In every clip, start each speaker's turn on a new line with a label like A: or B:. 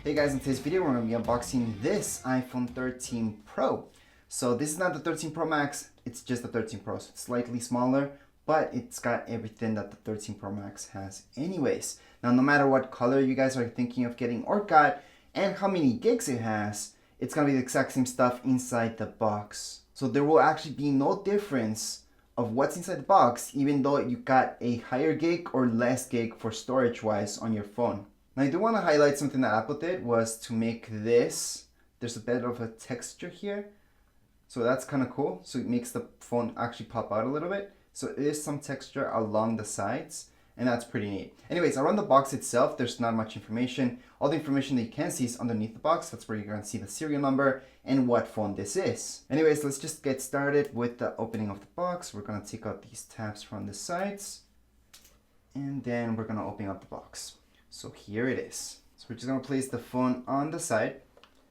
A: Hey guys, in today's video we're going to be unboxing this iPhone 13 Pro. So this is not the 13 Pro Max, it's just the 13 Pro. So it's slightly smaller, but it's got everything that the 13 Pro Max has anyways. Now no matter what color you guys are thinking of getting or got and how many gigs it has, it's going to be the exact same stuff inside the box. So there will actually be no difference of what's inside the box even though you got a higher gig or less gig for storage wise on your phone. Now I do want to highlight something that Apple did was to make this, there's a bit of a texture here. So that's kind of cool. So it makes the phone actually pop out a little bit. So it is some texture along the sides and that's pretty neat. Anyways, around the box itself, there's not much information. All the information that you can see is underneath the box. That's where you're going to see the serial number and what phone this is. Anyways, let's just get started with the opening of the box. We're going to take out these tabs from the sides and then we're going to open up the box. So here it is. So we're just going to place the phone on the side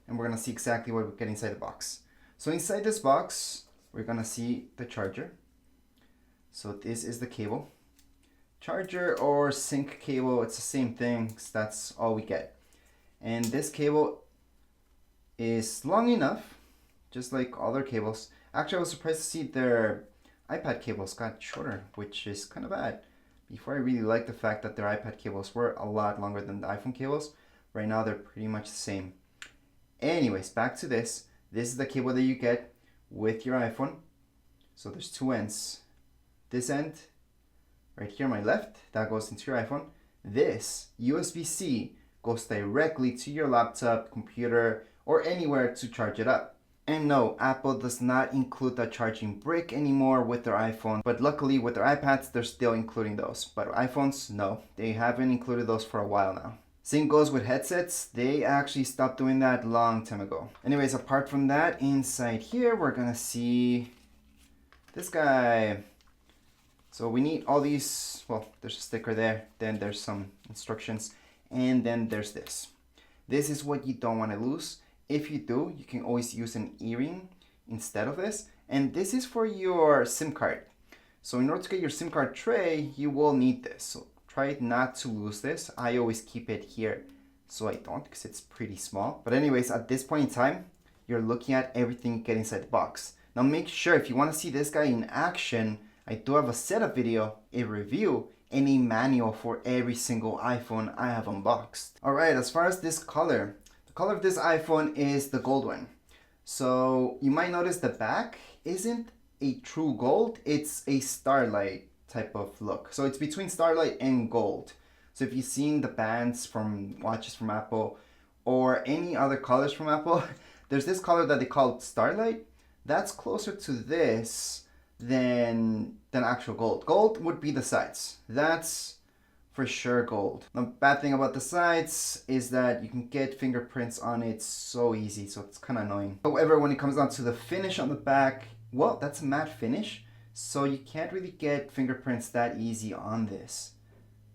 A: and we're going to see exactly what we get inside the box. So inside this box, we're going to see the charger. So this is the cable. Charger or sync cable, it's the same thing. That's all we get. And this cable is long enough, just like other cables. Actually, I was surprised to see their iPad cables got shorter, which is kind of bad. Before I really liked the fact that their iPad cables were a lot longer than the iPhone cables. Right now they're pretty much the same. Anyways, back to this. This is the cable that you get with your iPhone. So there's two ends. This end, right here on my left, that goes into your iPhone. This USB-C goes directly to your laptop, computer, or anywhere to charge it up. And no, Apple does not include the charging brick anymore with their iPhone, but luckily with their iPads, they're still including those. But iPhones, no, they haven't included those for a while now. Same goes with headsets. They actually stopped doing that long time ago. Anyways, apart from that, inside here, we're gonna see this guy. So we need all these, well, there's a sticker there, then there's some instructions, and then there's this. This is what you don't want to lose. If you do, you can always use an earring instead of this. And this is for your SIM card. So in order to get your SIM card tray, you will need this. So try not to lose this. I always keep it here so I don't because it's pretty small. But anyways, at this point in time, you're looking at everything you get inside the box. Now make sure if you want to see this guy in action, I do have a setup video, a review, and a manual for every single iPhone I have unboxed. Alright, as far as this color, the color of this iPhone is the gold one. So you might notice the back isn't a true gold, it's a starlight type of look. So it's between starlight and gold. So if you've seen the bands from watches from Apple or any other colors from Apple, there's this color that they call starlight. That's closer to this than actual gold. Gold would be the sides. That's for sure gold. The bad thing about the sides is that you can get fingerprints on it so easy, so it's kind of annoying. However, when it comes down to the finish on the back, well, that's a matte finish, so you can't really get fingerprints that easy on this.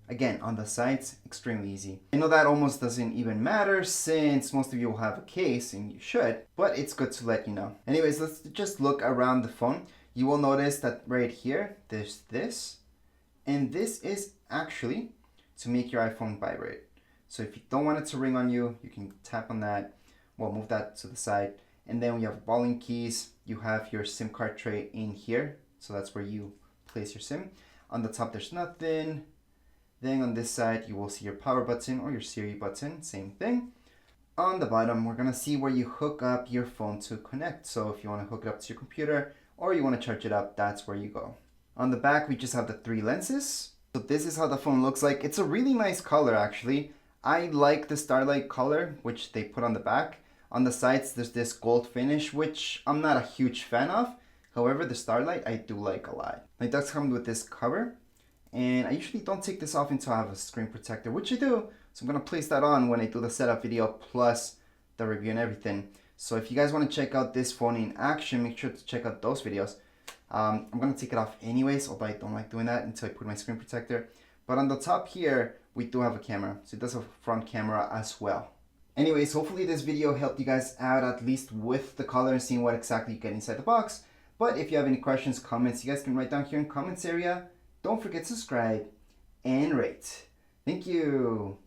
A: Again, on the sides, extremely easy. I know that almost doesn't even matter since most of you will have a case, and you should, but it's good to let you know. Anyways, let's just look around the phone. You will notice that right here, there's this, and this is actually to make your iPhone vibrate. So if you don't want it to ring on you, you can tap on that, well, move that to the side, and then when you have volume keys, you have your SIM card tray in here, so that's where you place your SIM. On the top, there's nothing. Then on this side, you will see your power button or your Siri button, same thing. On the bottom, we're gonna see where you hook up your phone to connect. So if you wanna hook it up to your computer, or you want to charge it up, that's where you go. On the back, we just have the three lenses. So this is how the phone looks like. It's a really nice color, actually. I like the starlight color, which they put on the back. On the sides, there's this gold finish, which I'm not a huge fan of. However, the starlight, I do like a lot. It does come with this cover. And I usually don't take this off until I have a screen protector, which I do. So I'm going to place that on when I do the setup video, plus the review and everything. So if you guys want to check out this phone in action, make sure to check out those videos. I'm going to take it off anyways, although I don't like doing that until I put my screen protector. But on the top here, we do have a camera. So it does have a front camera as well. Anyways, hopefully this video helped you guys out at least with the color and seeing what exactly you get inside the box. But if you have any questions, comments, you guys can write down here in the comments area. Don't forget to subscribe and rate. Thank you.